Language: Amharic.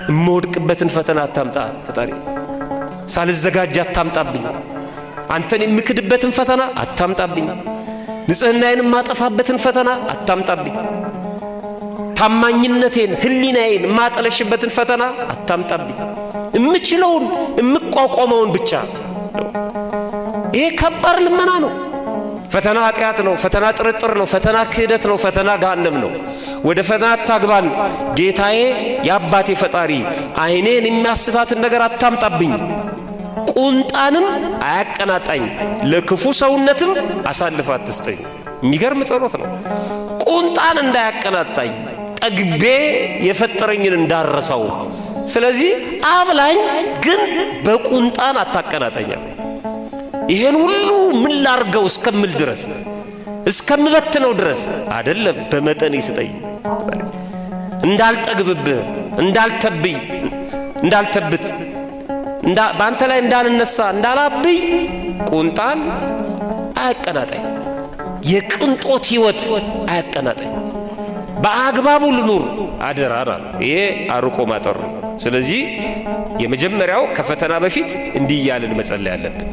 እምወድቅበትን ፈተና አታምጣ ፈጣሪ፣ ሳልዘጋጅ አታምጣብኝ። አንተን የምክድበትን ፈተና አታምጣብኝ። ንጽህናዬን ማጠፋበትን ፈተና አታምጣብኝ። ታማኝነቴን ህሊናዬን ማጠለሽበትን ፈተና አታምጣብኝ። እምችለውን እምቋቋመውን ብቻ ነው። ይሄ ከባድ ልመና ነው። ፈተና ኃጢአት ነው። ፈተና ጥርጥር ነው። ፈተና ክህደት ነው። ፈተና ገሃነም ነው። ወደ ፈተና አታግባን ጌታዬ የአባቴ ፈጣሪ፣ ዓይኔን የሚያስታትን ነገር አታምጣብኝ፣ ቁንጣንም አያቀናጣኝ፣ ለክፉ ሰውነትም አሳልፈ አትስጠኝ። የሚገርም ጸሎት ነው። ቁንጣን እንዳያቀናጣኝ፣ ጠግቤ የፈጠረኝን እንዳረሰው። ስለዚህ አብላኝ፣ ግን በቁንጣን አታቀናጣኛል። ይሄን ሁሉ ምን ላርገው እስከምል ድረስ እስከምበትነው ድረስ አይደለም፣ በመጠን ይስጠኝ። እንዳልጠግብብህ፣ እንዳልተብይ፣ እንዳልተብት፣ በአንተ ላይ እንዳልነሳ፣ እንዳላብይ ቁንጣን አያቀናጣኝ። የቅንጦት ሕይወት አያቀናጣኝ። በአግባቡ ልኑር አደራ። ይሄ አርቆ ማጠር ነው። ስለዚህ የመጀመሪያው ከፈተና በፊት እንዲህ እያልን መጸለይ አለብን።